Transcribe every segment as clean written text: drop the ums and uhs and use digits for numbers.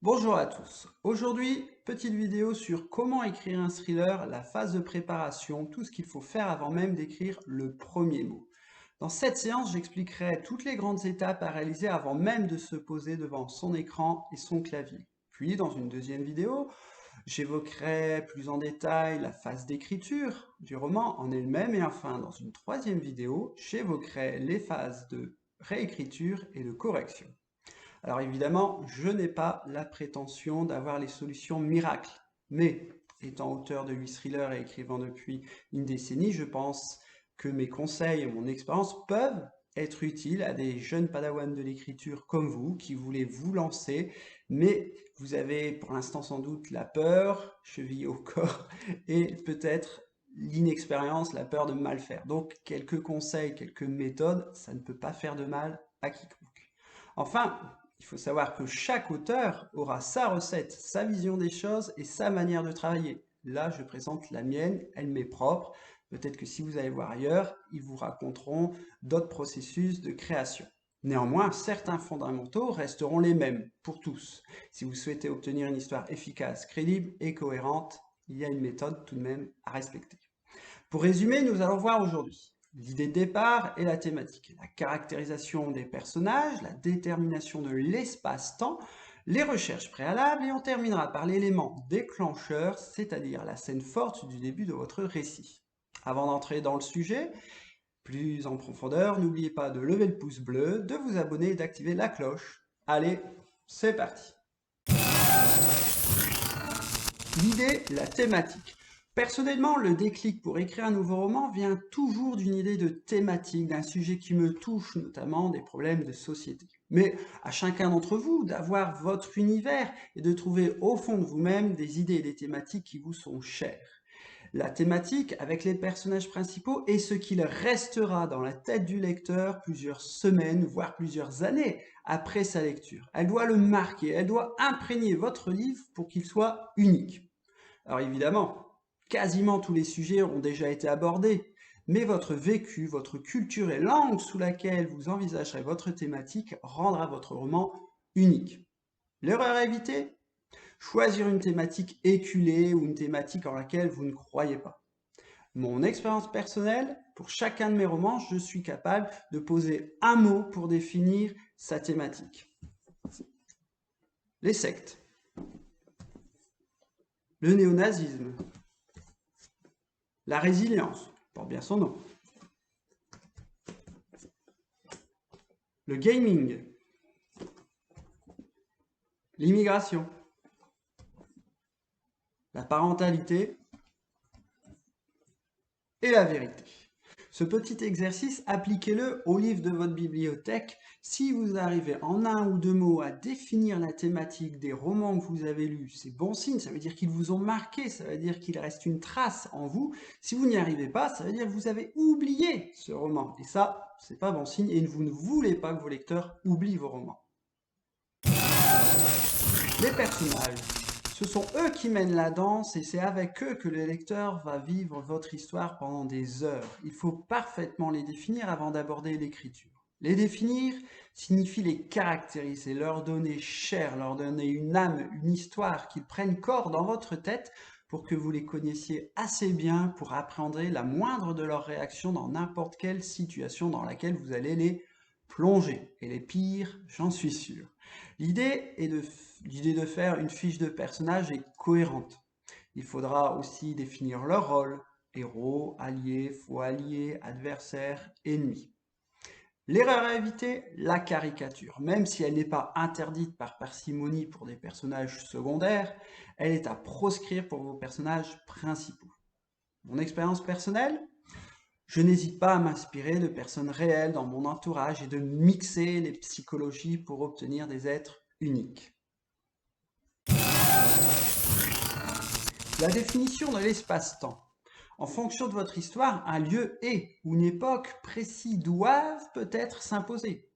Bonjour à tous. Aujourd'hui, petite vidéo sur comment écrire un thriller, la phase de préparation, tout ce qu'il faut faire avant même d'écrire le premier mot. Dans cette séance, j'expliquerai toutes les grandes étapes à réaliser avant même de se poser devant son écran et son clavier. Puis, dans une deuxième vidéo, j'évoquerai plus en détail la phase d'écriture du roman en elle-même et enfin, dans une troisième vidéo, j'évoquerai les phases de réécriture et de correction. Alors évidemment, je n'ai pas la prétention d'avoir les solutions miracles, mais étant auteur de 8 thrillers et écrivant depuis une décennie, je pense que mes conseils et mon expérience peuvent être utiles à des jeunes padawans de l'écriture comme vous, qui voulez vous lancer, mais vous avez pour l'instant sans doute la peur, cheville au corps, et peut-être l'inexpérience, la peur de mal faire. Donc quelques conseils, quelques méthodes, ça ne peut pas faire de mal à quiconque. Enfin, il faut savoir que chaque auteur aura sa recette, sa vision des choses et sa manière de travailler. Là, je présente la mienne, elle m'est propre. Peut-être que si vous allez voir ailleurs, ils vous raconteront d'autres processus de création. Néanmoins, certains fondamentaux resteront les mêmes pour tous. Si vous souhaitez obtenir une histoire efficace, crédible et cohérente, il y a une méthode tout de même à respecter. Pour résumer, nous allons voir aujourd'hui l'idée de départ et la thématique, la caractérisation des personnages, la détermination de l'espace-temps, les recherches préalables et on terminera par l'élément déclencheur, c'est-à-dire la scène forte du début de votre récit. Avant d'entrer dans le sujet, plus en profondeur, n'oubliez pas de lever le pouce bleu, de vous abonner et d'activer la cloche. Allez, c'est parti. L'idée, la thématique. Personnellement, le déclic pour écrire un nouveau roman vient toujours d'une idée de thématique, d'un sujet qui me touche, notamment des problèmes de société. Mais à chacun d'entre vous d'avoir votre univers et de trouver au fond de vous-même des idées et des thématiques qui vous sont chères. La thématique avec les personnages principaux est ce qu'il restera dans la tête du lecteur plusieurs semaines, voire plusieurs années après sa lecture. Elle doit le marquer, elle doit imprégner votre livre pour qu'il soit unique. Alors évidemment, quasiment tous les sujets ont déjà été abordés, mais votre vécu, votre culture et l'angle sous laquelle vous envisagerez votre thématique rendra votre roman unique. L'erreur à éviter? Choisir une thématique éculée ou une thématique en laquelle vous ne croyez pas. Mon expérience personnelle, pour chacun de mes romans, je suis capable de poser un mot pour définir sa thématique. Les sectes, le néonazisme, la résilience, porte bien son nom, le gaming, l'immigration, la parentalité et la vérité. Ce petit exercice, appliquez-le au livre de votre bibliothèque. Si vous arrivez en un ou deux mots à définir la thématique des romans que vous avez lus, c'est bon signe, ça veut dire qu'ils vous ont marqué, ça veut dire qu'il reste une trace en vous. Si vous n'y arrivez pas, ça veut dire que vous avez oublié ce roman. Et ça, c'est pas bon signe et vous ne voulez pas que vos lecteurs oublient vos romans. Les personnages, ce sont eux qui mènent la danse et c'est avec eux que le lecteur va vivre votre histoire pendant des heures. Il faut parfaitement les définir avant d'aborder l'écriture. Les définir signifie les caractériser, leur donner chair, leur donner une âme, une histoire, qu'ils prennent corps dans votre tête pour que vous les connaissiez assez bien pour appréhender la moindre de leurs réactions dans n'importe quelle situation dans laquelle vous allez les plonger. Et les pires, j'en suis sûr. L'idée de faire une fiche de personnage est cohérente. Il faudra aussi définir leur rôle, héros, alliés, faux alliés, adversaires, ennemis. L'erreur à éviter, la caricature. Même si elle n'est pas interdite par parcimonie pour des personnages secondaires, elle est à proscrire pour vos personnages principaux. Mon expérience personnelle? Je n'hésite pas à m'inspirer de personnes réelles dans mon entourage et de mixer les psychologies pour obtenir des êtres uniques. La définition de l'espace-temps. En fonction de votre histoire, un lieu et ou une époque précis doivent peut-être s'imposer.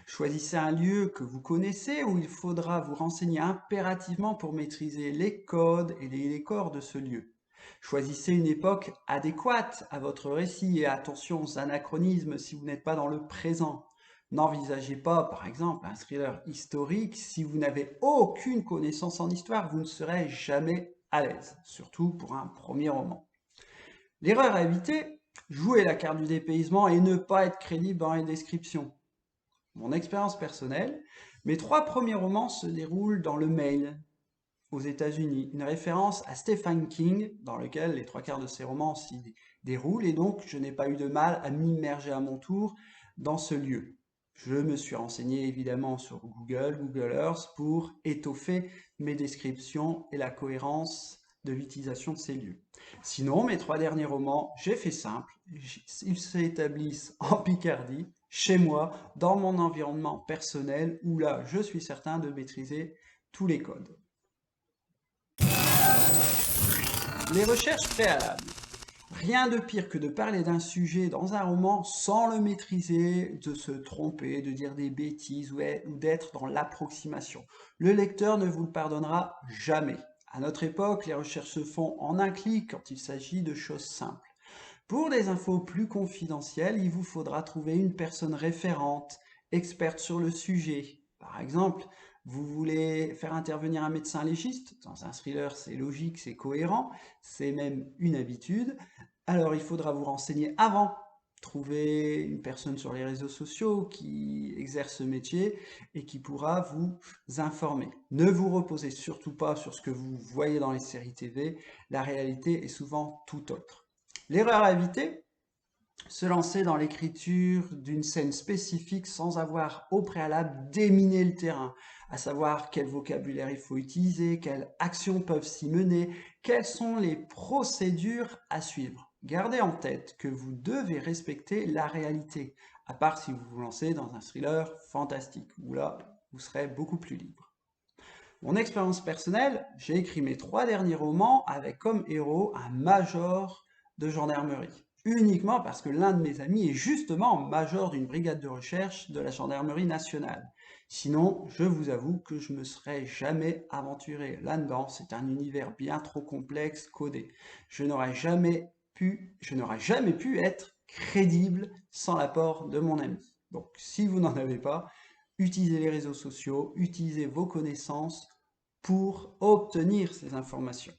Choisissez un lieu que vous connaissez où il faudra vous renseigner impérativement pour maîtriser les codes et les décors de ce lieu. Choisissez une époque adéquate à votre récit et attention aux anachronismes si vous n'êtes pas dans le présent. N'envisagez pas, par exemple, un thriller historique. Si vous n'avez aucune connaissance en histoire, vous ne serez jamais à l'aise, surtout pour un premier roman. L'erreur à éviter, jouer la carte du dépaysement et ne pas être crédible dans les descriptions. Mon expérience personnelle, mes 3 premiers romans se déroulent dans le Maine, aux États-Unis, une référence à Stephen King, dans lequel les 3 quarts de ses romans s'y déroulent, et donc je n'ai pas eu de mal à m'immerger à mon tour dans ce lieu. Je me suis renseigné évidemment sur Google Earth, pour étoffer mes descriptions et la cohérence de l'utilisation de ces lieux. Sinon, mes 3 derniers romans, j'ai fait simple, ils s'établissent en Picardie, chez moi, dans mon environnement personnel, où là, je suis certain de maîtriser tous les codes. Les recherches préalables. Rien de pire que de parler d'un sujet dans un roman sans le maîtriser, de se tromper, de dire des bêtises ou d'être dans l'approximation. Le lecteur ne vous le pardonnera jamais. À notre époque, les recherches se font en un clic quand il s'agit de choses simples. Pour des infos plus confidentielles, il vous faudra trouver une personne référente, experte sur le sujet. Par exemple, vous voulez faire intervenir un médecin légiste, dans un thriller c'est logique, c'est cohérent, c'est même une habitude, alors il faudra vous renseigner avant, trouver une personne sur les réseaux sociaux qui exerce ce métier et qui pourra vous informer. Ne vous reposez surtout pas sur ce que vous voyez dans les séries TV, la réalité est souvent tout autre. L'erreur à éviter, se lancer dans l'écriture d'une scène spécifique sans avoir au préalable déminé le terrain, à savoir quel vocabulaire il faut utiliser, quelles actions peuvent s'y mener, quelles sont les procédures à suivre. Gardez en tête que vous devez respecter la réalité, à part si vous vous lancez dans un thriller fantastique, où là, vous serez beaucoup plus libre. Mon expérience personnelle, j'ai écrit mes 3 derniers romans avec comme héros un major de gendarmerie. Uniquement parce que l'un de mes amis est justement major d'une brigade de recherche de la gendarmerie nationale. Sinon, je vous avoue que je me serais jamais aventuré là-dedans. C'est un univers bien trop complexe, codé. Je n'aurais jamais pu être crédible sans l'apport de mon ami. Donc, si vous n'en avez pas, utilisez les réseaux sociaux, utilisez vos connaissances pour obtenir ces informations.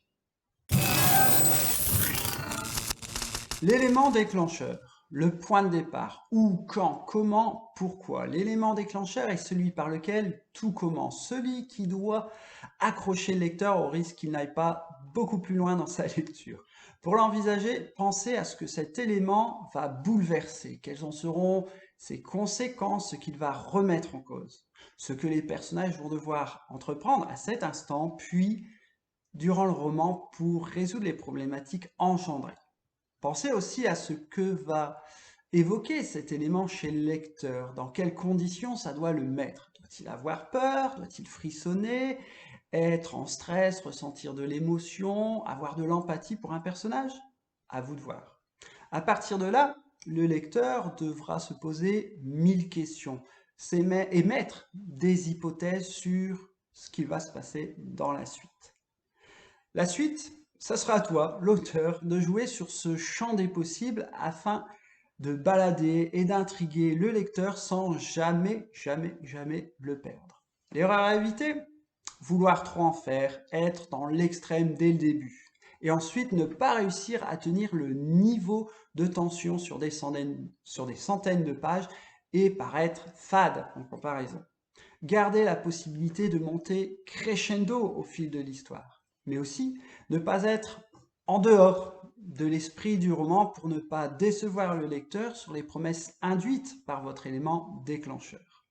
L'élément déclencheur, le point de départ, où, quand, comment, pourquoi. L'élément déclencheur est celui par lequel tout commence, celui qui doit accrocher le lecteur au risque qu'il n'aille pas beaucoup plus loin dans sa lecture. Pour l'envisager, pensez à ce que cet élément va bouleverser, quelles en seront ses conséquences, ce qu'il va remettre en cause, ce que les personnages vont devoir entreprendre à cet instant, puis durant le roman pour résoudre les problématiques engendrées. Pensez aussi à ce que va évoquer cet élément chez le lecteur, dans quelles conditions ça doit le mettre. Doit-il avoir peur? Doit-il frissonner? Être en stress? Ressentir de l'émotion? Avoir de l'empathie pour un personnage? À vous de voir. À partir de là, le lecteur devra se poser 1000 questions, émettre des hypothèses sur ce qui va se passer dans la suite. La suite, ça sera à toi, l'auteur, de jouer sur ce champ des possibles afin de balader et d'intriguer le lecteur sans jamais le perdre. L'erreur à éviter, vouloir trop en faire, être dans l'extrême dès le début, et ensuite ne pas réussir à tenir le niveau de tension sur des centaines de pages et paraître fade en comparaison. Gardez la possibilité de monter crescendo au fil de l'histoire, mais aussi ne pas être en dehors de l'esprit du roman pour ne pas décevoir le lecteur sur les promesses induites par votre élément déclencheur.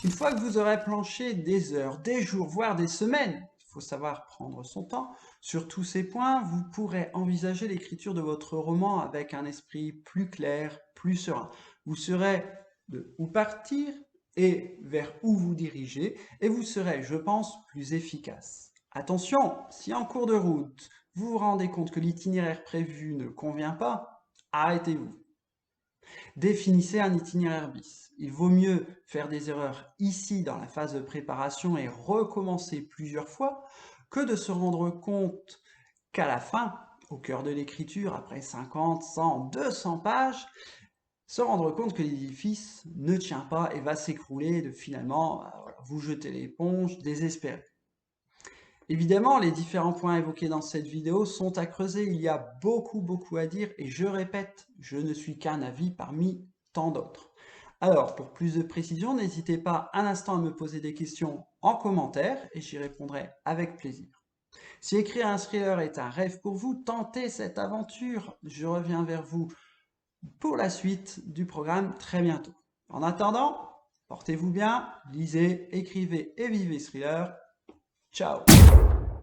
Une fois que vous aurez planché des heures, des jours, voire des semaines, il faut savoir prendre son temps, sur tous ces points, vous pourrez envisager l'écriture de votre roman avec un esprit plus clair, plus serein. Vous saurez de où partir et vers où vous diriger, et vous serez, je pense, plus efficace. Attention, si en cours de route, vous vous rendez compte que l'itinéraire prévu ne convient pas, arrêtez-vous. Définissez un itinéraire bis. Il vaut mieux faire des erreurs ici dans la phase de préparation et recommencer plusieurs fois que de se rendre compte qu'à la fin, au cœur de l'écriture, après 50, 100, 200 pages, se rendre compte que l'édifice ne tient pas et va s'écrouler, de finalement, voilà, vous jetez l'éponge, désespéré. Évidemment, les différents points évoqués dans cette vidéo sont à creuser, il y a beaucoup à dire et je répète, je ne suis qu'un avis parmi tant d'autres. Alors, pour plus de précision, n'hésitez pas un instant à me poser des questions en commentaire et j'y répondrai avec plaisir. Si écrire un thriller est un rêve pour vous, tentez cette aventure. Je reviens vers vous pour la suite du programme très bientôt. En attendant, portez-vous bien, lisez, écrivez et vivez thriller. Ciao!